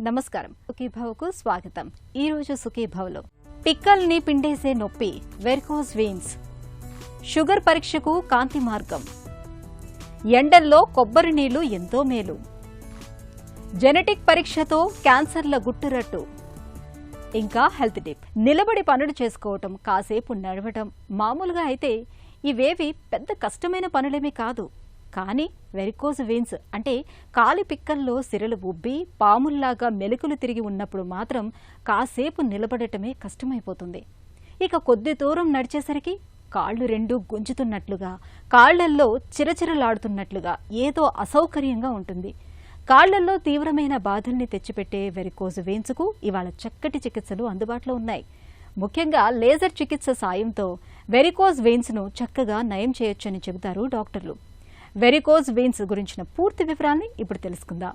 నమస్కారం. సుఖీభవకు స్వాగతం. ఈ రోజు సుఖీభవలో పిక్కల్ని పిండేసే నొప్పి, వెరికోజ్ వెయిన్స్, షుగర్ పరీక్షకు కాంతి మార్గం, ఎండల్లో కొబ్బరి నీళ్లు ఎంతో మేలు, జెనెటిక్ పరీక్షతో క్యాన్సర్ల గుట్టురట్టు, ఇంకా హెల్త్ టిప్. నిలబడి పనులు చేసుకోవటం, కాసేపు నడవటం. మామూలుగా అయితే ఇవేవి పెద్ద కష్టమైన పనులేమీ కాదు. కానీ వెరికోజ్ వెయిన్స్ అంటే కాలి పిక్కల్లో సిరలు ఉబ్బి పాముల్లాగా మెలికలు తిరిగి ఉన్నప్పుడు మాత్రం కాసేపు నిలబడటమే కష్టమైపోతుంది. ఇక కొద్ది దూరం నడిచేసరికి కాళ్ళు రెండూ గుంజుతున్నట్లుగా, కాళ్లల్లో చిరచిరలాడుతున్నట్లుగా, ఏదో అసౌకర్యంగా ఉంటుంది. కాళ్లల్లో తీవ్రమైన బాధల్ని తెచ్చిపెట్టే వెరికోజ్ వెయిన్స్కు ఇవాళ చక్కటి చికిత్సలు అందుబాటులో ఉన్నాయి. ముఖ్యంగా లేజర్ చికిత్స సాయంతో వెరికోజ్ వెయిన్స్ను చక్కగా నయం చేయొచ్చని చెబుతారు డాక్టర్లు. వెరికోజ్ వెయిన్స్ గురించిన పూర్తి వివరాల్ని ఇప్పుడు తెలుసుకుందాం.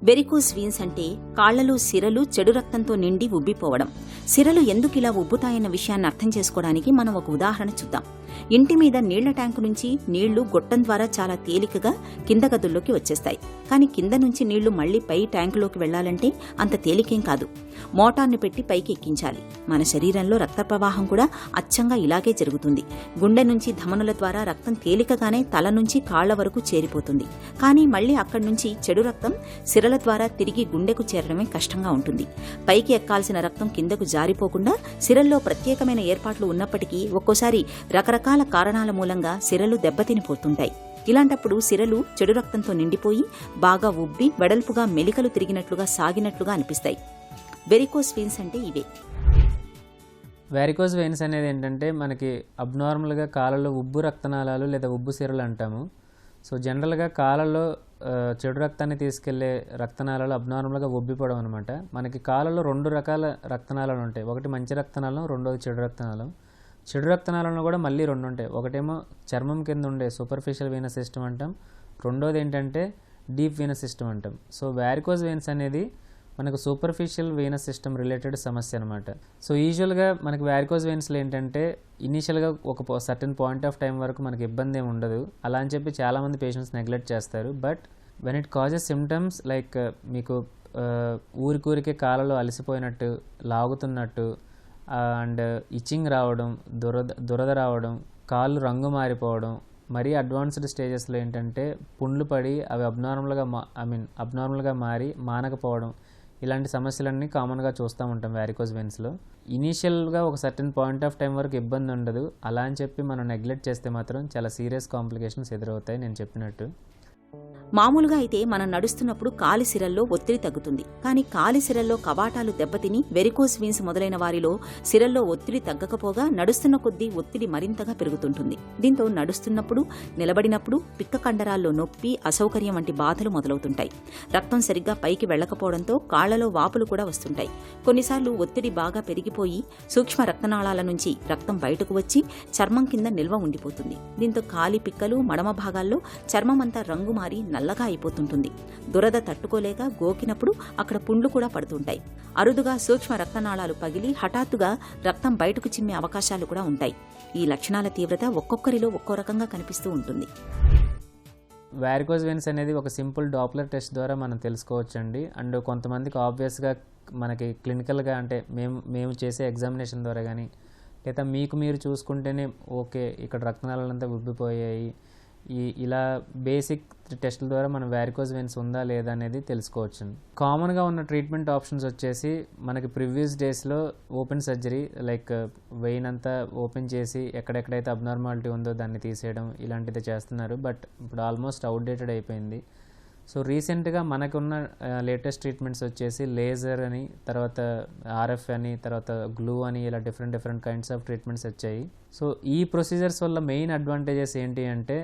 వెరికోజ్ వెయిన్స్ అంటే కాళ్లలో సిరలు చెడు రక్తంతో నిండి ఉబ్బిపోవడం. సిరలు ఎందుకు ఇలా ఉబ్బుతాయన్న విషయాన్ని అర్థం చేసుకోవడానికి మనం ఒక ఉదాహరణ చూద్దాం. ఇంటి మీద నీళ్ల ట్యాంకు నుంచి నీళ్లు గొట్టం ద్వారా చాలా తేలికగా కింద గదుల్లోకి వచ్చేస్తాయి. కానీ కింద నుంచి నీళ్లు మళ్లీ పై ట్యాంకులోకి వెళ్లాలంటే అంత తేలికేం కాదు. మోటార్ని పెట్టి పైకి ఎక్కించాలి. మన శరీరంలో రక్త ప్రవాహం కూడా అచ్చంగా ఇలాగే జరుగుతుంది. గుండె నుంచి ధమనుల ద్వారా రక్తం తేలికగానే తల నుంచి కాళ్ల వరకు చేరిపోతుంది. కానీ మళ్లీ అక్కడి నుంచి చెడు రక్తం సిరల ద్వారా తిరిగి గుండెకు చేరడమే కష్టంగా ఉంటుంది. పైకి ఎక్కాల్సిన రక్తం కిందకు జారిపోకుండా సిరల్లో ప్రత్యేకమైన ఏర్పాట్లు ఉన్నప్పటికీ ఒక్కోసారి రకరకాల కారణాల మూలంగా సిరలు దెబ్బతినిపోతుంటాయి. ఇలాంటప్పుడు సిరలు చెడు రక్తంతో నిండిపోయి బాగా ఉబ్బి వెడల్పుగా మెలికలు తిరిగినట్లుగా సాగినట్లుగా అనిపిస్తాయి. వెరికోజ్ వెయిన్స్ అంటే ఇవే. వెరికోజ్ వెయిన్స్ అనేది ఏంటంటే మనకి అబ్నార్మల్గా కాళ్ళలో ఉబ్బు రక్తనాళాలు లేదా ఉబ్బు సిరలు అంటాము. సో జనరల్గా కాళ్ళలో చెడు రక్తాన్ని తీసుకెళ్లే రక్తనాళాలు అబ్నార్మల్గా ఉబ్బిపోవడం అనమాట. మనకి కాళ్ళలో రెండు రకాల రక్తనాళాలు ఉంటాయి. ఒకటి మంచి రక్తనాళం, రెండోది చెడు రక్తనాళం. చెడు రక్తనాళంలో కూడా మళ్ళీ రెండు ఉంటాయి. ఒకటేమో చర్మం కింద ఉండే సూపర్ఫిషియల్ వీనస్ సిస్టమ్ అంటాం, రెండోది ఏంటంటే డీప్ వీనస్ సిస్టమ్ అంటాం. సో వెరికోజ్ వెయిన్స్ అనేది మనకు సూపర్ఫిషియల్ వీనస్ సిస్టమ్ రిలేటెడ్ సమస్య అనమాట. సో యూజువల్గా మనకి వెరికోజ్ వెయిన్స్లో ఏంటంటే ఇనీషియల్గా ఒక సర్టెన్ పాయింట్ ఆఫ్ టైం వరకు మనకి ఇబ్బంది ఏమి ఉండదు. అలా అని చెప్పి చాలామంది పేషెంట్స్ నెగ్లెక్ట్ చేస్తారు. But when it causes symptoms like మీకు ఊరికూరికే కాళ్ళలో అలసిపోయినట్టు, లాగుతున్నట్టు, అండ్ ఇచ్చింగ్ రావడం, దురద రావడం, కాళ్ళు రంగు మారిపోవడం, మరీ అడ్వాన్స్డ్ స్టేజెస్లో ఏంటంటే పుండ్లు పడి అవి అబ్నార్మల్గా మారి మానకపోవడం, ఇలాంటి సమస్యలన్నీ కామన్గా చూస్తూ ఉంటాం వెరికోజ్ వెయిన్స్లో. ఇనీషియల్గా ఒక సర్టెన్ పాయింట్ ఆఫ్ టైం వరకు ఇబ్బంది ఉండదు. అలా అని చెప్పి మనం నెగ్లెక్ట్ చేస్తే మాత్రం చాలా సీరియస్ కాంప్లికేషన్స్ ఎదురవుతాయి నేను చెప్పినట్టు. మామూలుగా అయితే మనం నడుస్తున్నప్పుడు కాలి సిరల్లో ఒత్తిడి తగ్గుతుంది. కానీ కాలి సిరల్లో కవాటాలు దెబ్బతిని వెరికోజ్ వెయిన్స్ మొదలైన వారిలో సిరల్లో ఒత్తిడి తగ్గకపోగా నడుస్తున్న కొద్దీ ఒత్తిడి మరింతగా పెరుగుతుంటుంది. దీంతో నడుస్తున్నప్పుడు, నిలబడినప్పుడు పిక్క కండరాల్లో నొప్పి, అసౌకర్యం వంటి బాధలు మొదలవుతుంటాయి. రక్తం సరిగ్గా పైకి వెళ్లకపోవడంతో కాళ్లలో వాపులు కూడా వస్తుంటాయి. కొన్నిసార్లు ఒత్తిడి బాగా పెరిగిపోయి సూక్ష్మ రక్తనాళాల నుంచి రక్తం బయటకు వచ్చి చర్మం కింద నిల్వ ఉండిపోతుంది. దీంతో కాలి పిక్కలు, మడమ భాగాల్లో చర్మమంతా రంగు మారి నల్లగా అయిపోతుంటుంది. దురద తట్టుకోలేక గోకినప్పుడు అక్కడ పుండ్లు కూడా పడుతుంటాయి. అరుదుగా సూక్ష్మ రక్తనాళాలు పగిలి హఠాత్తుగా రక్తం బయటకు చిమ్మే అవకాశాలు కూడా ఉంటాయి. ఈ లక్షణాల తీవ్రత ఒక్కొక్కరిలో ఒక్కో రకంగా కనిపిస్తూ ఉంటుంది. వెరికోజ్ వెయిన్స్ అనేది ఒక సింపుల్ డాప్లర్ టెస్ట్ ద్వారా మనం తెలుసుకోవచ్చండి. అండ్ కొంతమందికి ఆబ్వియస్గా మనకి క్లినికల్గా అంటే మేము చేసే ఎగ్జామినేషన్ ద్వారా కానీ, లేదా మీకు మీరు చూసుకుంటేనే ఓకే ఇక్కడ రక్తనాళాలంతా ఉబ్బిపోయాయి, ఇలా బేసిక్ టెస్టుల ద్వారా మనం వెరికోజ్ వెయిన్స్ ఉందా లేదా అనేది తెలుసుకోవచ్చు. కామన్గా ఉన్న ట్రీట్మెంట్ ఆప్షన్స్ వచ్చేసి మనకి ప్రీవియస్ డేస్లో ఓపెన్ సర్జరీ, లైక్ వెయిన్ అంతా ఓపెన్ చేసి ఎక్కడెక్కడైతే అబ్నార్మాలిటీ ఉందో దాన్ని తీసేయడం, ఇలాంటిది చేస్తున్నారు. బట్ ఇప్పుడు ఆల్మోస్ట్ అవుట్డేటెడ్ అయిపోయింది. సో రీసెంట్గా మనకున్న లేటెస్ట్ ట్రీట్మెంట్స్ వచ్చేసి లేజర్ అని, తర్వాత ఆర్ఎఫ్ అని, తర్వాత గ్లూ అని, ఇలా డిఫరెంట్ కైండ్స్ ఆఫ్ ట్రీట్మెంట్స్ వచ్చాయి. సో ఈ ప్రొసీజర్స్ వల్ల మెయిన్ అడ్వాంటేజెస్ ఏంటి అంటే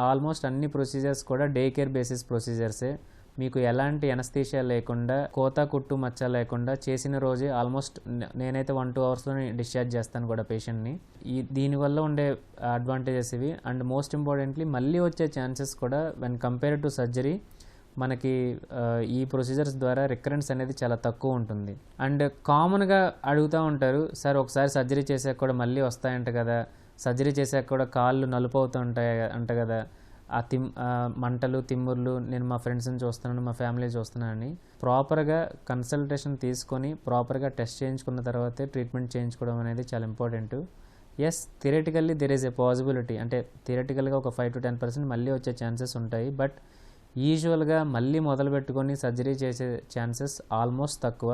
ఆల్మోస్ట్ అన్ని ప్రొసీజర్స్ కూడా డే కేర్ బేసిస్ ప్రొసీజర్సే. మీకు ఎలాంటి ఎనస్థీషియా లేకుండా, కోత కుట్టు మచ్చ లేకుండా చేసిన రోజే ఆల్మోస్ట్ నేనైతే 1-2 అవర్స్లోనే డిశ్చార్జ్ చేస్తాను కూడా పేషెంట్ని. దీనివల్ల ఉండే అడ్వాంటేజెస్ ఇవి. అండ్ మోస్ట్ ఇంపార్టెంట్లీ మళ్ళీ వచ్చే ఛాన్సెస్ కూడా వెన్ కంపేర్డ్ టు సర్జరీ మనకి ఈ ప్రొసీజర్స్ ద్వారా రికరెన్స్ అనేది చాలా తక్కువ ఉంటుంది. అండ్ కామన్గా అడుగుతూ ఉంటారు, సార్ ఒకసారి సర్జరీ చేసాక కూడా మళ్ళీ వస్తాయంట కదా, సర్జరీ చేసాక కూడా కాళ్ళు నలుపు అవుతూ ఉంటాయి అంట కదా, మంటలు తిమ్ముర్లు నేను మా ఫ్రెండ్స్ని చూస్తున్నాను, మా ఫ్యామిలీ చూస్తున్నానని ప్రాపర్గా కన్సల్టేషన్ తీసుకొని ప్రాపర్గా టెస్ట్ చేయించుకున్న తర్వాతే ట్రీట్మెంట్ చేయించుకోవడం అనేది చాలా important. Yes, theoretically there is a possibility, అంటే థియరిటికల్గా ఒక 5 to 10% మళ్ళీ వచ్చే ఛాన్సెస్ ఉంటాయి. బట్ యూజువల్గా మళ్ళీ మొదలు పెట్టుకొని సర్జరీ చేసే ఛాన్సెస్ ఆల్మోస్ట్ తక్కువ.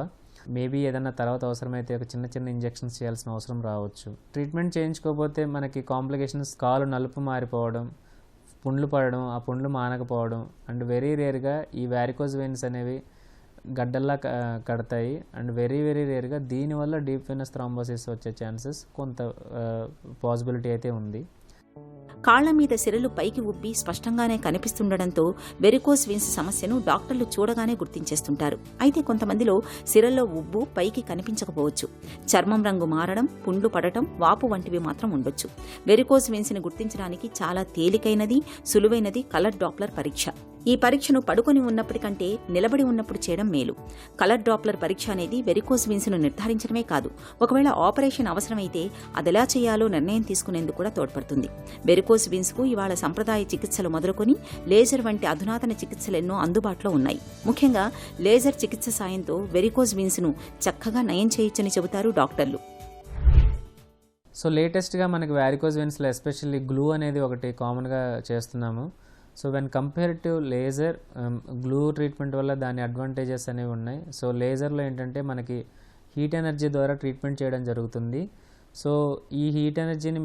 మేబీ ఏదన్నా తర్వాత అవసరమైతే ఒక చిన్న చిన్న ఇంజెక్షన్స్ చేయాల్సిన అవసరం రావచ్చు. ట్రీట్మెంట్ చేయించుకోకపోతే మనకి కాంప్లికేషన్స్ కాలు నలుపు మారిపోవడం, పుండ్లు పడడం, ఆ పుండ్లు మానకపోవడం, అండ్ వెరీ రేర్గా ఈ వారికోజ్ వెయిన్స్ అనేవి గడ్డల్లా కడతాయి. అండ్ వెరీ రేర్గా దీనివల్ల డీప్ వెనస్ థ్రాంబోసిస్ వచ్చే ఛాన్సెస్ కొంత పాసిబిలిటీ అయితే ఉంది. కాళ్ల మీద సిరలు పైకి ఉబ్బి స్పష్టంగానే కనిపిస్తుండటంతో వెరికోస్ వెయిన్స్ సమస్యను డాక్టర్లు చూడగానే గుర్తించేస్తుంటారు. అయితే కొంతమందిలో సిరల్లో ఉబ్బు పైకి కనిపించకపోవచ్చు. చర్మం రంగు మారడం, పుండ్లు పడటం, వాపు వంటివి మాత్రం ఉండొచ్చు. వెరికోస్ వెయిన్స్ ని గుర్తించడానికి చాలా తేలికైనది, సులువైనది కలర్ డాప్లర్ పరీక్ష. ఈ పరీక్షను పడుకొని ఉన్నప్పటికంటే నిలబడి ఉన్నప్పుడు చేయడం మేలు. కలర్ డాప్లర్ పరీక్ష అనేది వెరికోస్ వెయిన్స్ ను నిర్ధారించడమే కాదు, ఒకవేళ ఆపరేషన్ అవసరమైతే అదెలా చేయాలో నిర్ణయం తీసుకునేందుకు కూడా తోడ్పడుతుంది. వెరికోస్ వెయిన్స్ కు ఇవాళ సంప్రదాయ చికిత్సలు మొదలుకొని లేజర్ వంటి అధునాతన చికిత్సలెన్నో అందుబాటులో ఉన్నాయి. ముఖ్యంగా లేజర్ చికిత్స సాయంతో వెరికోస్ వెయిన్స్ ను చక్కగా నయం చేయొచ్చని చెబుతారు డాక్టర్లు. సో లేటెస్ట్గా మనకి వారికోజ్ వెయిన్స్లో ఎస్పెషల్లీ గ్లూ అనేది ఒకటి కామన్గా చేస్తున్నాము. So when compare to laser, glue treatment వల్ల దాని అడ్వాంటేజెస్ అనేవి ఉన్నాయి. సో లేజర్లో ఏంటంటే మనకి హీట్ ఎనర్జీ ద్వారా ట్రీట్మెంట్ చేయడం జరుగుతుంది. సో ఈ హీట్ ఎనర్జీని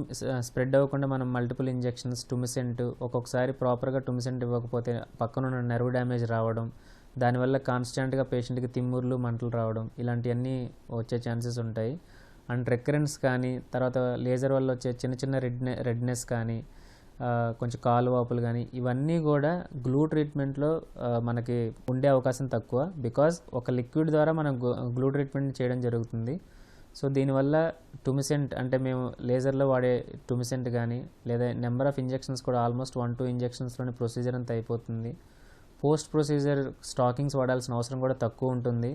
స్ప్రెడ్ అవ్వకుండా మనం మల్టిపుల్ ఇంజెక్షన్స్, టుమిసెంట్, ఒక్కొక్కసారి ప్రాపర్గా టుమిసెంట్ ఇవ్వకపోతే పక్కనున్న నెర్వ్ డ్యామేజ్ రావడం, దానివల్ల కాన్స్టెంట్గా పేషెంట్కి తిమ్ముర్లు, మంటలు రావడం, ఇలాంటివన్నీ వచ్చే ఛాన్సెస్ ఉంటాయి. అండ్ రికరెన్స్ కానీ, తర్వాత లేజర్ వల్ల వచ్చే చిన్న చిన్న రెడ్నెస్ కానీ, కొంచెం కాలు వాపులు కానీ, ఇవన్నీ కూడా గ్లూ ట్రీట్మెంట్లో మనకి ఉండే అవకాశం తక్కువ. బికాజ్ ఒక లిక్విడ్ ద్వారా మనం గ్లూ ట్రీట్మెంట్ చేయడం జరుగుతుంది. సో దీనివల్ల టుమిసెంట్, అంటే మేము లేజర్లో వాడే టుమిసెంట్ కానీ, లేదా నెంబర్ ఆఫ్ ఇంజెక్షన్స్ కూడా ఆల్మోస్ట్ 1-2 ఇంజెక్షన్స్లోని ప్రొసీజర్ అంతా అయిపోతుంది. పోస్ట్ ప్రొసీజర్ స్టాకింగ్స్ వాడాల్సిన అవసరం కూడా తక్కువ ఉంటుంది.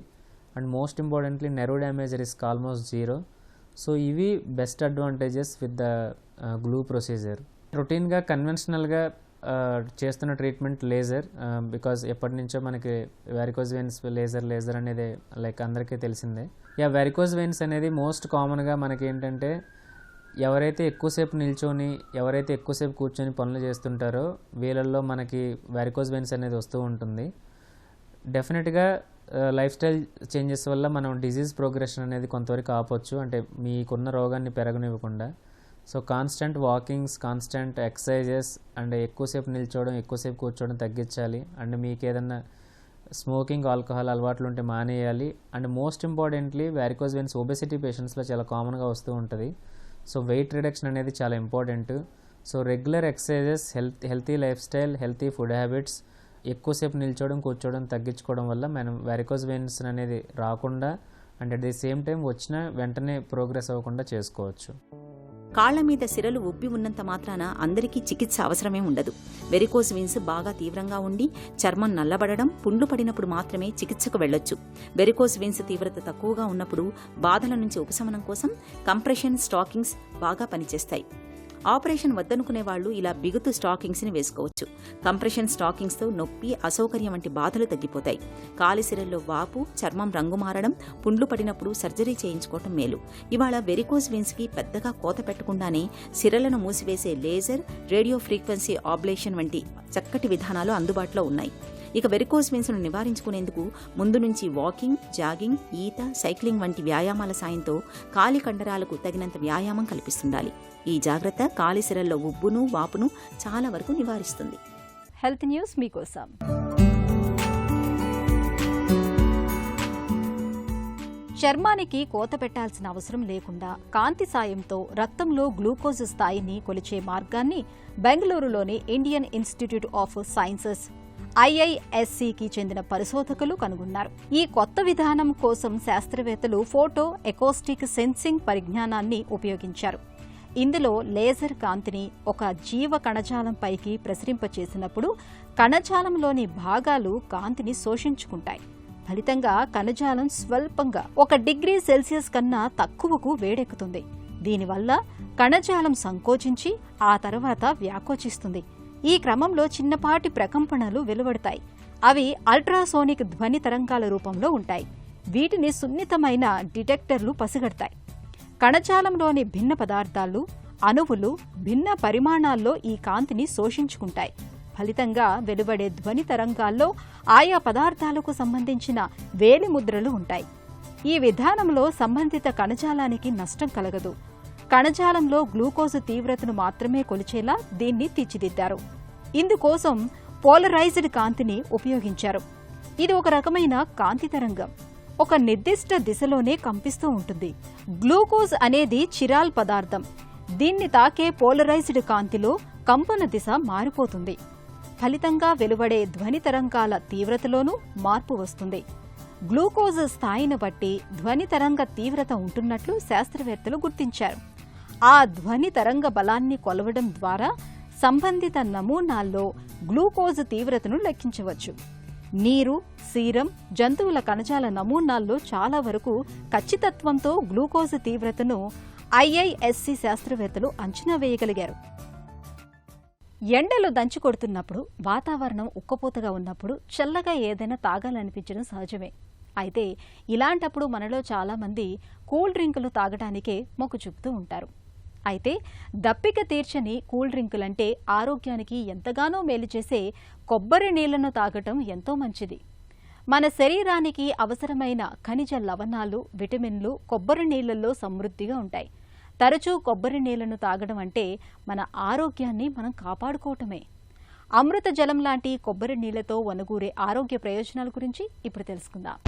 And most importantly nerve damage risk almost 0. So ఇవి best advantages with the glue procedure. రొటీన్గా కన్వెన్షనల్గా చేస్తున్న ట్రీట్మెంట్ లేజర్, బికాజ్ ఎప్పటి నుంచో మనకి వారికోజ్ వెయిన్స్ లేజర్ అనేది లైక్ అందరికీ తెలిసిందే. వారికోజ్ వెయిన్స్ అనేది మోస్ట్ కామన్గా మనకి ఏంటంటే ఎవరైతే ఎక్కువసేపు నిల్చొని, ఎవరైతే ఎక్కువసేపు కూర్చొని పనులు చేస్తుంటారో వీళ్ళల్లో మనకి వారికోజ్ వెయిన్స్ అనేది వస్తూ ఉంటుంది. డెఫినెట్గా లైఫ్ స్టైల్ చేంజెస్ వల్ల మనం డిజీజ్ ప్రోగ్రెషన్ అనేది కొంతవరకు ఆపొచ్చు, అంటే మీకున్న రోగాన్ని పెరగనివ్వకుండా. So constant walkings, constant exercises, and ఎక్కువసేపు నిల్చోవడం, ఎక్కువసేపు కూర్చోవడం తగ్గించాలి. అండ్ మీకు ఏదన్నా స్మోకింగ్, ఆల్కహాల్ అలవాట్లు ఉంటే మానేయాలి. And most importantly varicose veins obesity పేషెంట్స్లో చాలా కామన్గా వస్తూ ఉంటుంది. సో వెయిట్ రిడక్షన్ అనేది చాలా important. So regular exercises, healthy life style, healthy food habits, ఎక్కువసేపు నిల్చోవడం, కూర్చోవడం తగ్గించుకోవడం వల్ల మనం వారికోజ్ వెయిన్స్ అనేది రాకుండా, and at the same time వచ్చిన వెంటనే ప్రోగ్రెస్ అవ్వకుండా చేసుకోవచ్చు. కాళ్ల మీద సిరలు ఉబ్బి ఉన్నంత మాత్రాన అందరికీ చికిత్స అవసరమే ఉండదు. వెరికోజ్ వెయిన్స్ బాగా తీవ్రంగా ఉండి చర్మం నల్లబడడం, పుండ్లు పడినప్పుడు మాత్రమే చికిత్సకు వెళ్లొచ్చు. వెరికోజ్ వెయిన్స్ తీవ్రత తక్కువగా ఉన్నప్పుడు బాధల నుంచి ఉపశమనం కోసం కంప్రెషన్ స్టాకింగ్స్ బాగా పనిచేస్తాయి. ఆపరేషన్ వద్దనుకునే వాళ్లు ఇలా బిగుతు స్టాకింగ్స్ ని వేసుకోవచ్చు. కంప్రెషన్ స్టాకింగ్స్ తో నొప్పి, అసౌకర్యం వంటి బాధలు తగ్గిపోతాయి. కాలిసిరల్లో వాపు, చర్మం రంగు మారడం, పుండ్లు పడినప్పుడు సర్జరీ చేయించుకోవటం మేలు. ఇవాళ వెరికోజ్ వెయిన్స్ కి పెద్దగా కోత పెట్టకుండానే సిరలను మూసివేసే లేజర్, రేడియో ఫ్రీక్వెన్సీ ఆబ్లేషన్ వంటి చక్కటి విధానాలు అందుబాటులో ఉన్నాయి. ఇక వెరికోజ్ వెయిన్స్ ను నివారించుకునేందుకు ముందు నుంచి వాకింగ్, జాగింగ్, ఈత, సైక్లింగ్ వంటి వ్యాయామాల సాయంతో కాలి కండరాలకు తగినంత వ్యాయామం కల్పిస్తుండాలి. ఈ జాగ్రత్త కాలిసిరల్లో ఉబ్బును, వాపును చాలా వరకు నివారిస్తుంది. హెల్త్ న్యూస్ మీకోసం. చర్మానికి కోత పెట్టాల్సిన అవసరం లేకుండా కాంతి సాయంతో రక్తంలో గ్లూకోజ్ స్థాయిని కొలిచే మార్గాన్ని బెంగళూరులోని ఇండియన్ ఇన్స్టిట్యూట్ ఆఫ్ సైన్సెస్ IIScకి చెందిన పరిశోధకులు కనుగొన్నారు. ఈ కొత్త విధానం కోసం శాస్త్రవేత్తలు ఫోటో ఎకోస్టిక్ సెన్సింగ్ పరిజ్ఞానాన్ని ఉపయోగించారు. ఇందులో లేజర్ కాంతిని ఒక జీవ కణజాలంపైకి ప్రసరింపచేసినప్పుడు కణజాలంలోని భాగాలు కాంతిని శోషించుకుంటాయి. ఫలితంగా కణజాలం స్వల్పంగా 1 డిగ్రీ సెల్సియస్ కన్నా తక్కువకు వేడెక్కుతుంది. దీనివల్ల కణజాలం సంకోచించి ఆ తర్వాత వ్యాకోచిస్తుంది. ఈ క్రమంలో చిన్నపాటి ప్రకంపనలు వెలువడతాయి. అవి అల్ట్రాసోనిక్ ధ్వని తరంగాల రూపంలో ఉంటాయి. వీటిని సున్నితమైన డిటెక్టర్లు పసిగడతాయి. కణజాలంలోని భిన్న పదార్థాలు, అణువులు భిన్న పరిమాణాల్లో ఈ కాంతిని శోషించుకుంటాయి. ఫలితంగా వెలువడే ధ్వని తరంగాల్లో ఆయా పదార్థాలకు సంబంధించిన వేలిముద్రలు ఉంటాయి. ఈ విధానంలో సంబంధిత కణజాలానికి నష్టం కలగదు. కణజాలంలో గ్లూకోజు తీవ్రతను మాత్రమే కొలిచేలా దీన్ని తీర్చిదిద్దారు. ఇందుకోసం పోలరైజ్డ్ కాంతిని ఉపయోగించారు. ఇది ఒక రకమైన కాంతి తరంగం. ఒక నిర్దిష్ట దిశలోనే కంపిస్తూ ఉంటుంది. గ్లూకోజ్ అనేది చిరాల్ పదార్థం. దీన్ని తాకే పోలరైజ్డ్ కాంతిలో కంపన దిశ మారిపోతుంది. ఫలితంగా వెలువడే ధ్వని తరంగాల తీవ్రతలోనూ మార్పు వస్తుంది. గ్లూకోజ్ స్థాయిని బట్టి ధ్వని తరంగ తీవ్రత ఉంటున్నట్లు శాస్త్రవేత్తలు గుర్తించారు. ఆ ధ్వని తరంగ బలాన్ని కొలవడం ద్వారా సంబంధిత నమూనాల్లో గ్లూకోజ్ తీవ్రతను లెక్కించవచ్చు. నీరు, సీరం, జంతువుల కణజాల నమూనాల్లో చాలా వరకు ఖచ్చితత్వంతో గ్లూకోజ్ తీవ్రతను IISc శాస్త్రవేత్తలు అంచనా వేయగలిగారు. ఎండలు దంచుకొడుతున్నప్పుడు, వాతావరణం ఉక్కపోతగా ఉన్నప్పుడు చల్లగా ఏదైనా తాగాలనిపించడం సహజమే. అయితే ఇలాంటప్పుడు మనలో చాలామంది కూల్ డ్రింకులు తాగడానికే మొగ్గు చూపుతూ ఉంటారు. అయితే దప్పిక తీర్చని కూల్ డ్రింకులంటే ఆరోగ్యానికి ఎంతగానో మేలు చేసే కొబ్బరి నీళ్లను తాగటం ఎంతో మంచిది. మన శరీరానికి అవసరమైన ఖనిజ లవణాలు, విటమిన్లు కొబ్బరి నీళ్లలో సమృద్ధిగా ఉంటాయి. తరచూ కొబ్బరి నీళ్లను తాగడం అంటే మన ఆరోగ్యాన్ని మనం కాపాడుకోవటమే. అమృత జలం లాంటి కొబ్బరి నీళ్లతో వనగూరే ఆరోగ్య ప్రయోజనాల గురించి ఇప్పుడు తెలుసుకుందాం.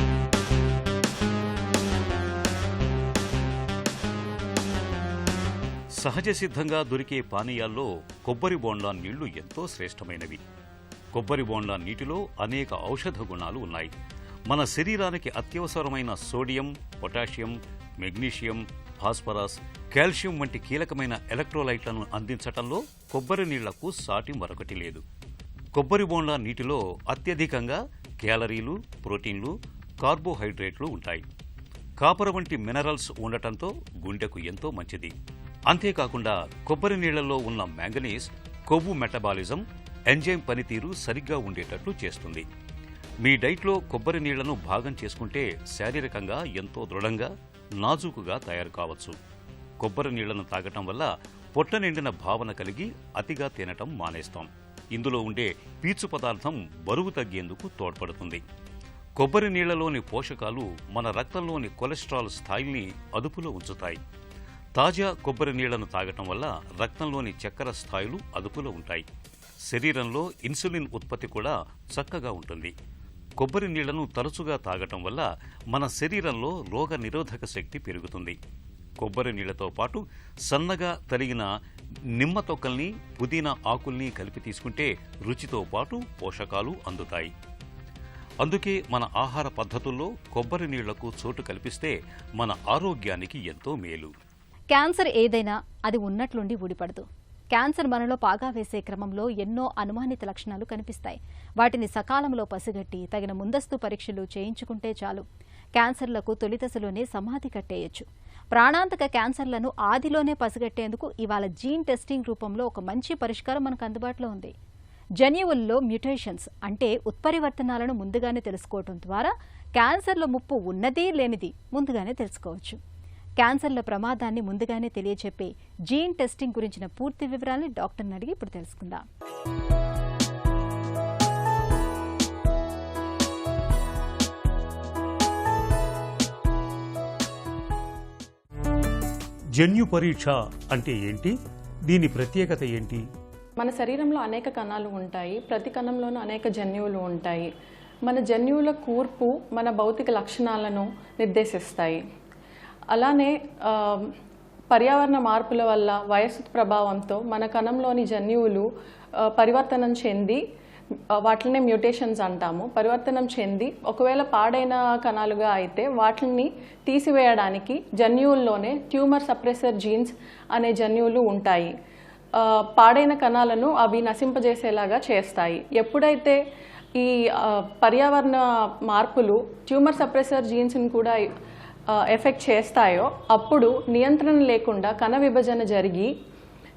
సహజ సిద్ధంగా దొరికే పానీయాల్లో కొబ్బరి బోండా నీళ్లు ఎంతో శ్రేష్టమైనవి. కొబ్బరి బోండా నీటిలో అనేక ఔషధ గుణాలు ఉన్నాయి. మన శరీరానికి అత్యవసరమైన sodium, potassium, magnesium, phosphorus, calcium వంటి కీలకమైన ఎలక్ట్రోలైట్లను అందించటంలో కొబ్బరి నీళ్లకు సాటి మరొకటి లేదు. కొబ్బరి బోండా నీటిలో అత్యధికంగా క్యాలరీలు, ప్రోటీన్లు, కార్బోహైడ్రేట్లు ఉంటాయి. కాపర్ వంటి మినరల్స్ ఉండటంతో గుండెకు ఎంతో మంచిది. అంతేకాకుండా కొబ్బరి నీళ్లలో ఉన్న మ్యాంగనీస్ కొవ్వు మెటబాలిజం, ఎంజైమ్ పనితీరు సరిగ్గా ఉండేటట్లు చేస్తుంది. మీ డైట్లో కొబ్బరి నీళ్లను భాగం చేసుకుంటే శారీరకంగా ఎంతో దృఢంగా, నాజూకుగా తయారు కావచ్చు. కొబ్బరి నీళ్లను తాగటం వల్ల పొట్ట నిండిన భావన కలిగి అతిగా తినటం మానేస్తాం. ఇందులో ఉండే పీచు పదార్థం బరువు తగ్గేందుకు తోడ్పడుతుంది. కొబ్బరి నీళ్లలోని పోషకాలు మన రక్తంలోని కొలెస్ట్రాల్ స్థాయిల్ని అదుపులో ఉంచుతాయి. తాజా కొబ్బరి నీళ్లను తాగటం వల్ల రక్తంలోని చక్కెర స్థాయిలు అదుపులో ఉంటాయి. శరీరంలో ఇన్సులిన్ ఉత్పత్తి కూడా చక్కగా ఉంటుంది. కొబ్బరి నీళ్లను తరచుగా తాగటం వల్ల మన శరీరంలో రోగ నిరోధక శక్తి పెరుగుతుంది. కొబ్బరి నీళ్లతో పాటు సన్నగా తరిగిన నిమ్మ తొక్కల్ని, పుదీనా ఆకుల్ని కలిపి తీసుకుంటే రుచితో పాటు పోషకాలు అందుతాయి. అందుకే మన ఆహార పద్ధతుల్లో కొబ్బరి నీళ్లకు చోటు కల్పిస్తే మన ఆరోగ్యానికి ఎంతో మేలు. క్యాన్సర్ ఏదైనా అది ఉన్నట్లుండి ఊడిపడదు. క్యాన్సర్ మనలో పాగా వేసే క్రమంలో ఎన్నో అనుమానిత లక్షణాలు కనిపిస్తాయి. వాటిని సకాలంలో పసిగట్టి తగిన ముందస్తు పరీక్షలు చేయించుకుంటే చాలు. క్యాన్సర్లకు తొలిదశలోనే సమాధి కట్టేయచ్చు. ప్రాణాంతక క్యాన్సర్లను ఆదిలోనే పసిగట్టేందుకు ఇవాళ జీన్ టెస్టింగ్ రూపంలో ఒక మంచి పరిష్కారం మనకు అందుబాటులో ఉంది. జన్యువుల్లో మ్యుటేషన్స్ అంటే ఉత్పరివర్తనాలను ముందుగానే తెలుసుకోవడం ద్వారా క్యాన్సర్ల ముప్పు ఉన్నది లేనిది ముందుగానే తెలుసుకోవచ్చు. క్యాన్సర్ల ప్రమాదాన్ని ముందుగానే తెలియచెప్పే జీన్ టెస్టింగ్ గురించిన పూర్తి వివరాలను డాక్టర్ని అడిగి ఇప్పుడు తెలుసుకుందాం. జన్యు పరీక్ష అంటే ఏంటి? దీని ప్రత్యేకత ఏంటి? మన శరీరంలో అనేక కణాలు ఉంటాయి. ప్రతి కణంలోనూ అనేక జన్యువులు ఉంటాయి. మన జన్యువుల కూర్పు మన భౌతిక లక్షణాలను నిర్దేశిస్తాయి. అలానే పర్యావరణ మార్పుల వల్ల, వయస్సు ప్రభావంతో మన కణంలోని జన్యువులు పరివర్తనం చెంది, వాటిని మ్యూటేషన్స్ అంటాము, పరివర్తనం చెంది ఒకవేళ పాడైన కణాలుగా అయితే వాటిని తీసివేయడానికి జన్యువుల్లోనే ట్యూమర్ సప్రెసర్ జీన్స్ అనే జన్యువులు ఉంటాయి. పాడైన కణాలను అవి నశింపజేసేలాగా చేస్తాయి. ఎప్పుడైతే ఈ పర్యావరణ మార్పులు ట్యూమర్ సప్రెసర్ జీన్స్ని కూడా ఎఫెక్ట్ చేస్తాయో అప్పుడు నియంత్రణ లేకుండా కణ విభజన జరిగి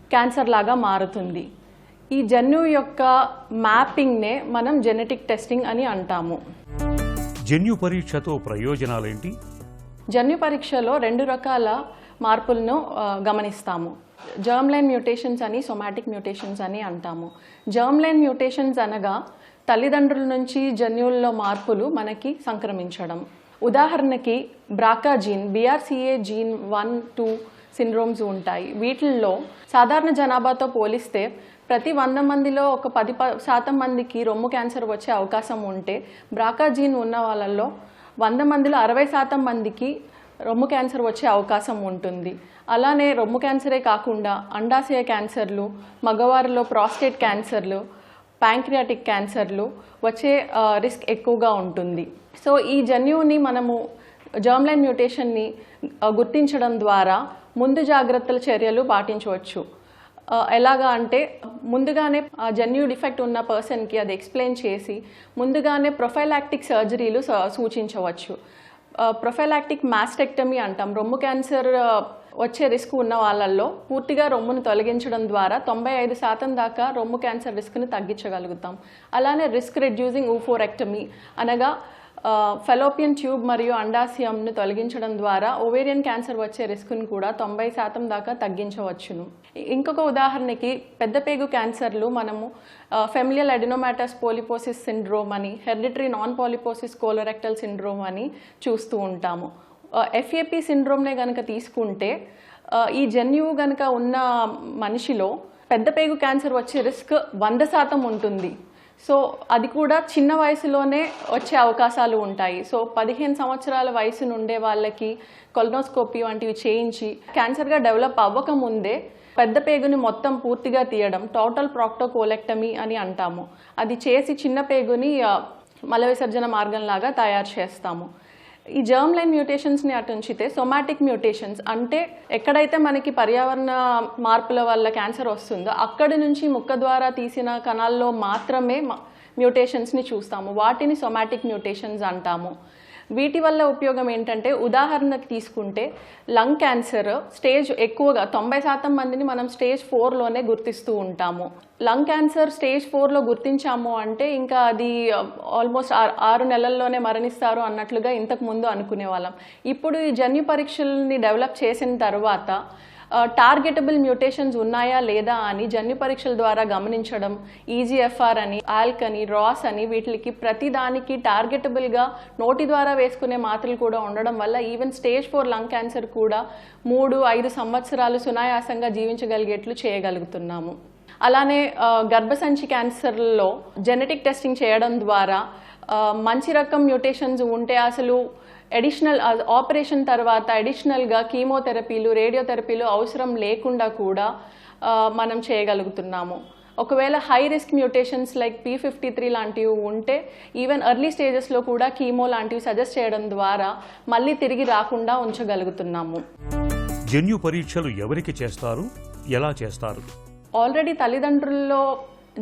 క్యాన్సర్ లాగా మారుతుంది. ఈ జన్యువు యొక్క మ్యాపింగ్నే మనం జెనెటిక్ టెస్టింగ్ అని అంటాము. జన్యు పరీక్షతో ప్రయోజనాలేంటి? జన్యు పరీక్షలో 2 రకాల మార్పులను గమనిస్తాము. జర్మ్ లైన్ మ్యూటేషన్స్ అని, సొమాటిక్ మ్యూటేషన్స్ అని అంటాము. జర్మ్ లైన్ మ్యూటేషన్స్ అనగా తల్లిదండ్రుల నుంచి జన్యువుల్లో మార్పులు మనకి సంక్రమించడం. ఉదాహరణకి BRCA gene, BRCA gene 1, 2 syndromes ఉంటాయి. వీటిల్లో సాధారణ జనాభాతో పోలిస్తే ప్రతి 100 మందిలో ఒక 10% మందికి రొమ్ము క్యాన్సర్ వచ్చే అవకాశం ఉంటే, బ్రాకా జీన్ ఉన్న వాళ్ళల్లో 100 మందిలో 60% మందికి రొమ్ము క్యాన్సర్ వచ్చే అవకాశం ఉంటుంది. అలానే రొమ్ము క్యాన్సరే కాకుండా అండాశయ క్యాన్సర్లు, మగవారిలో ప్రాస్టేట్ క్యాన్సర్లు, ప్యాంక్రియాటిక్ క్యాన్సర్లు వచ్చే రిస్క్ ఎక్కువగా ఉంటుంది. సో ఈ జన్యువుని మనము జర్మ్ లైన్ మ్యూటేషన్ని గుర్తించడం ద్వారా ముందు జాగ్రత్తల చర్యలు పాటించవచ్చు. ఎలాగా అంటే ముందుగానే ఆ జన్యు డిఫెక్ట్ ఉన్న పర్సన్కి అది ఎక్స్ప్లెయిన్ చేసి ముందుగానే ప్రొఫైలాక్టిక్ సర్జరీలు సూచించవచ్చు. ప్రొఫైలాక్టిక్ మాస్టెక్టమీ అంటాం. రొమ్ము క్యాన్సర్ వచ్చే రిస్క్ ఉన్న వాళ్ళల్లో పూర్తిగా రొమ్మును తొలగించడం ద్వారా 95% దాకా రొమ్ము క్యాన్సర్ రిస్క్ని తగ్గించగలుగుతాం. అలానే రిస్క్ రెడ్యూసింగ్ ఊఫోరెక్టమీ అనగా ఫెలోపియన్ ట్యూబ్ మరియు అండాశయంను తొలగించడం ద్వారా ఓవేరియన్ క్యాన్సర్ వచ్చే రిస్క్ను కూడా 90% దాకా తగ్గించవచ్చును. ఇంకొక ఉదాహరణకి పెద్ద పేగు క్యాన్సర్లు మనము ఫెమిలియల్ అడినోమాటస్ పోలిపోసిస్ సిండ్రోమ్ అని, hereditary non polyposis colorectal syndrome అని చూస్తూ ఉంటాము. FAP సిండ్రోమ్నే కనుక తీసుకుంటే ఈ జన్యువు కనుక ఉన్న మనిషిలో పెద్ద పేగు క్యాన్సర్ వచ్చే రిస్క్ 100% ఉంటుంది. సో అది కూడా చిన్న వయసులోనే వచ్చే అవకాశాలు ఉంటాయి. సో 15 సంవత్సరాల వయసు నుండే వాళ్ళకి కొలనోస్కోపీ వంటివి చేయించి క్యాన్సర్గా డెవలప్ అవ్వకముందే పెద్ద పేగుని మొత్తం పూర్తిగా తీయడం టోటల్ ప్రాక్టోకోలెక్టమీ అని అంటాము. అది చేసి చిన్న పేగుని మల విసర్జన మార్గంలాగా తయారు చేస్తాము. ఈ జర్మ్ లైన్ మ్యూటేషన్స్ని అటుంచితే సొమాటిక్ మ్యూటేషన్స్ అంటే ఎక్కడైతే మనకి పర్యావరణ మార్పుల వల్ల క్యాన్సర్ వస్తుందో అక్కడి నుంచి ముక్క ద్వారా తీసిన కణాల్లో మాత్రమే మ్యూటేషన్స్ని చూస్తాము. వాటిని సొమాటిక్ మ్యూటేషన్స్ అంటాము. వీటి వల్ల ఉపయోగం ఏంటంటే ఉదాహరణకు తీసుకుంటే లంగ్ క్యాన్సర్ స్టేజ్ ఎక్కువగా 90% మందిని మనం స్టేజ్ 4లోనే గుర్తిస్తూ ఉంటాము. లంగ్ క్యాన్సర్ స్టేజ్ 4లో గుర్తించాము అంటే ఇంకా అది ఆల్మోస్ట్ 6 నెలల్లోనే మరణిస్తారు అన్నట్లుగా ఇంతకు ముందు అనుకునే వాళ్ళం. ఇప్పుడు ఈ జన్యు పరీక్షల్ని డెవలప్ చేసిన తర్వాత టార్గెటబుల్ మ్యూటేషన్స్ ఉన్నాయా లేదా అని జన్యు పరీక్షల ద్వారా గమనించడం, EGFR అని, ALK అని, ROS అని వీటికి ప్రతిదానికి టార్గెటబుల్గా నోటి ద్వారా వేసుకునే మాత్రలు కూడా ఉండడం వల్ల ఈవెన్ స్టేజ్ 4 లంగ్ క్యాన్సర్ కూడా 3-5 సంవత్సరాలు సునాయాసంగా జీవించగలిగేట్లు చేయగలుగుతున్నాము. అలానే గర్భసంచి క్యాన్సర్లో జెనెటిక్ టెస్టింగ్ చేయడం ద్వారా మంచి రకం మ్యూటేషన్స్ ఉంటే అసలు అడిషనల్ ఆపరేషన్ తర్వాత అడిషనల్గా కీమోథెరపీలు, రేడియోథెరపీలు అవసరం లేకుండా కూడా మనం చేయగలుగుతున్నాము. ఒకవేళ high risk mutations like P53 లాంటివి ఉంటే ఈవెన్ ఎర్లీ స్టేజెస్లో కూడా కీమో లాంటివి సజెస్ట్ చేయడం ద్వారా మళ్ళీ తిరిగి రాకుండా ఉంచగలుగుతున్నాము. జన్యు పరీక్షలు ఎవరికి చేస్తారు, ఎలా చేస్తారు? ఆల్రెడీ తల్లిదండ్రుల్లో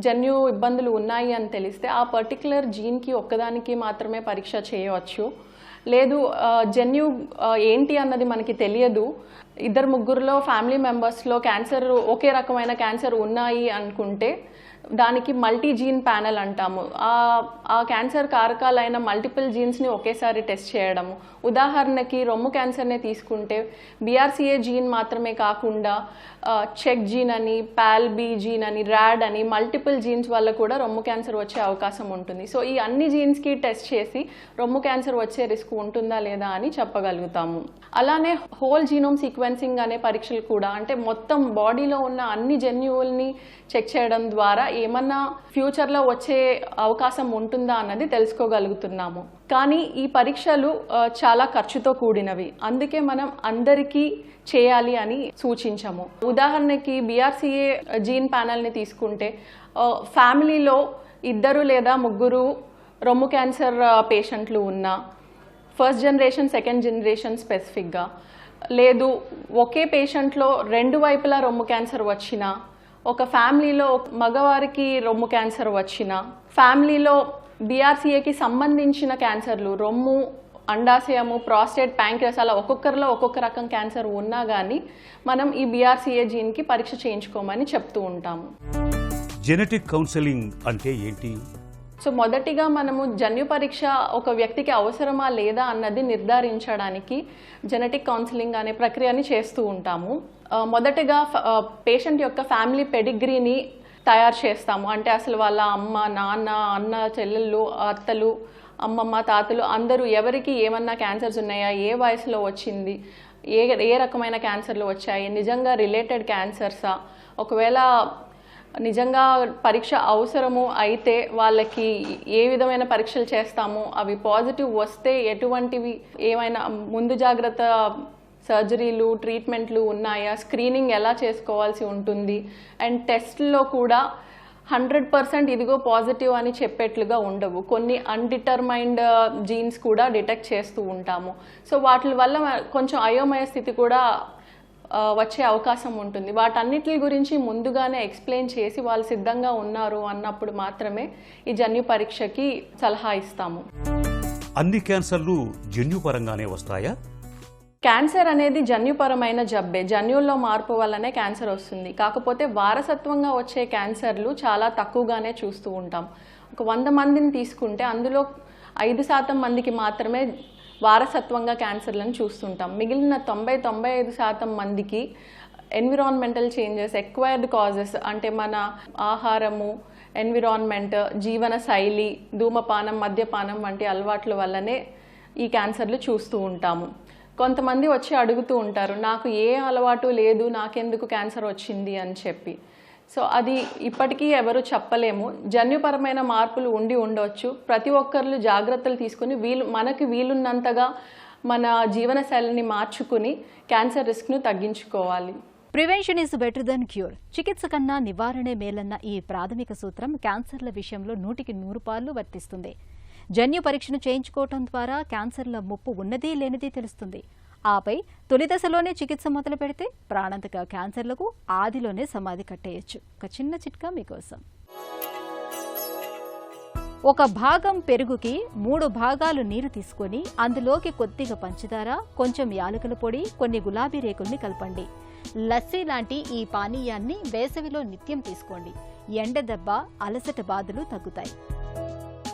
జన్యు ఇబ్బందులు ఉన్నాయి అని తెలిస్తే ఆ పర్టికులర్ జీన్కి ఒక్కదానికి మాత్రమే పరీక్ష చేయవచ్చు. లేదు జన్యు ఏంటి అన్నది మనకి తెలియదు, 2-3 ఫ్యామిలీ మెంబర్స్లో క్యాన్సర్ ఒకే రకమైన క్యాన్సర్ ఉన్నాయి అనుకుంటే దానికి మల్టీ జీన్ ప్యానెల్ అంటాము. ఆ క్యాన్సర్ కారకాలైన మల్టిపుల్ జీన్స్ని ఒకేసారి టెస్ట్ చేయడము. ఉదాహరణకి రొమ్ము క్యాన్సర్నే తీసుకుంటే BRCA జీన్ మాత్రమే కాకుండా చెక్ జీన్ అని, PALB జీన్ అని, RAD అని మల్టిపుల్ జీన్స్ వల్ల కూడా రొమ్ము క్యాన్సర్ వచ్చే అవకాశం ఉంటుంది. సో ఈ అన్ని జీన్స్కి టెస్ట్ చేసి రొమ్ము క్యాన్సర్ వచ్చే రిస్క్ ఉంటుందా లేదా అని చెప్పగలుగుతాము. అలానే హోల్ జీనోమ్ సీక్వెన్సింగ్ అనే పరీక్షలు కూడా, అంటే మొత్తం బాడీలో ఉన్న అన్ని జన్యువుల్ని చెక్ చేయడం ద్వారా ఏమన్నా ఫ్యూచర్లో వచ్చే అవకాశం ఉంటుందా అన్నది తెలుసుకోగలుగుతున్నాము. కానీ ఈ పరీక్షలు చాలా ఖర్చుతో కూడినవి, అందుకే మనం అందరికీ చేయాలి అని సూచించము. ఉదాహరణకి BRCA జీన్ ప్యానెల్ని తీసుకుంటే ఫ్యామిలీలో 2 లేదా 3 రొమ్ము క్యాన్సర్ పేషెంట్లు ఉన్నా, ఫస్ట్ జనరేషన్, సెకండ్ జనరేషన్ స్పెసిఫిక్గా, లేదు ఒకే పేషెంట్లో 2 వైపులా రొమ్ము క్యాన్సర్ వచ్చినా, ఒక ఫ్యామిలీలో మగవారికి రొమ్ము క్యాన్సర్ వచ్చిన, ఫ్యామిలీలో BRCAకి సంబంధించిన క్యాన్సర్లు రొమ్ము, అండాశయము, ప్రాస్టేట్, ప్యాంక్రియాస్ అలా ఒక్కొక్కరిలో ఒక్కొక్క రకం క్యాన్సర్ ఉన్నా కానీ మనం ఈ BRCA జీన్కి పరీక్ష చేయించుకోమని చెప్తూ ఉంటాము. జెనెటిక్ కౌన్సెలింగ్ అంటే ఏంటి? సో మొదటిగా మనము జన్యు పరీక్ష ఒక వ్యక్తికి అవసరమా లేదా అన్నది నిర్ధారించడానికి జెనెటిక్ కౌన్సిలింగ్ అనే ప్రక్రియని చేస్తూ ఉంటాము. మొదటగా పేషెంట్ యొక్క ఫ్యామిలీ పెడిగ్రీని తయారు చేస్తాము. అంటే అసలు వాళ్ళ అమ్మ, నాన్న, అన్న, చెల్లెళ్ళు, అత్తలు, అమ్మమ్మ, తాతలు అందరూ ఎవరికి ఏమన్నా క్యాన్సర్స్ ఉన్నాయా, ఏ వయసులో వచ్చింది, ఏ రకమైన క్యాన్సర్లు వచ్చాయి, నిజంగా రిలేటెడ్ క్యాన్సర్సా, ఒకవేళ నిజంగా పరీక్ష అవసరము అయితే వాళ్ళకి ఏ విధమైన పరీక్షలు చేస్తాము, అవి పాజిటివ్ వస్తే ఎటువంటివి, ఏమైనా ముందు జాగ్రత్త సర్జరీలు, ట్రీట్మెంట్లు ఉన్నాయా, స్క్రీనింగ్ ఎలా చేసుకోవాల్సి ఉంటుంది, అండ్ టెస్ట్లో కూడా 100% ఇదిగో పాజిటివ్ అని చెప్పేట్లుగా ఉండవు. కొన్ని అన్డిటర్మైన్డ్ జీన్స్ కూడా డిటెక్ట్ చేస్తూ ఉంటాము. సో వాటి వల్ల కొంచెం అయోమయ స్థితి కూడా వచ్చే అవకాశం ఉంటుంది. వాటన్నిటి గురించి ముందుగానే ఎక్స్ప్లెయిన్ చేసి వాళ్ళు సిద్ధంగా ఉన్నారు అన్నప్పుడు మాత్రమే ఈ జన్యు పరీక్షకి సలహా ఇస్తాము. అన్ని క్యాన్సర్లు జన్యుపరంగానే వస్తాయా? క్యాన్సర్ అనేది జన్యుపరమైన జబ్బే. జన్యుల్లో మార్పు వల్లనే క్యాన్సర్ వస్తుంది. కాకపోతే వారసత్వంగా వచ్చే క్యాన్సర్లు చాలా తక్కువగానే చూస్తూ ఉంటాం. ఒక 100 మందిని తీసుకుంటే అందులో 5% మందికి మాత్రమే వారసత్వంగా క్యాన్సర్లను చూస్తుంటాం. మిగిలిన 90-95% మందికి ఎన్విరాన్మెంటల్ చేంజెస్, ఎక్వైర్డ్ కాజెస్ అంటే మన ఆహారము, ఎన్విరాన్మెంట్, జీవన శైలి, ధూమపానం, మద్యపానం వంటి అలవాట్ల వల్లనే ఈ క్యాన్సర్లు చూస్తూ ఉంటాము. కొంతమంది వచ్చి అడుగుతూ ఉంటారు, నాకు ఏ అలవాటు లేదు, నాకెందుకు క్యాన్సర్ వచ్చింది అని చెప్పి. సో అది ఇప్పటికీ ఎవరు చెప్పలేము. జన్యుపరమైన మార్పులు ఉండవచ్చు. ప్రతి ఒక్కరు జాగ్రత్తలు తీసుకుని మనకి వీలున్నంతగా మన జీవన శైలిని మార్చుకుని క్యాన్సర్ రిస్క్ను తగ్గించుకోవాలి. Prevention is better than cure. చికిత్స కన్నా నివారణే మేలన్న ఈ ప్రాథమిక సూత్రం క్యాన్సర్ల విషయంలో 100% వర్తిస్తుంది. జన్యు పరీక్షను చేయించుకోవటం ద్వారా క్యాన్సర్ల ముప్పు ఉన్నది లేనిది తెలుస్తుంది. ఆపై తొలి దశలోనే చికిత్స మొదలు పెడితే ప్రాణాంతక క్యాన్సర్లకు ఆదిలోనే సమాధి కట్టేయచ్చు. ఒక చిన్న చిట్కా మీకోసం. 1 భాగం పెరుగుకి 3 భాగాలు నీరు తీసుకొని అందులోకి కొద్దిగా పంచదార, కొంచెం యాలకుల పొడి, కొన్ని గులాబీ రేకుల్ని కలపండి. లస్సీ లాంటి ఈ పానీయాన్ని వేసవిలో నిత్యం తీసుకోండి. ఎండ దెబ్బ, అలసట బాధలు తగ్గుతాయి.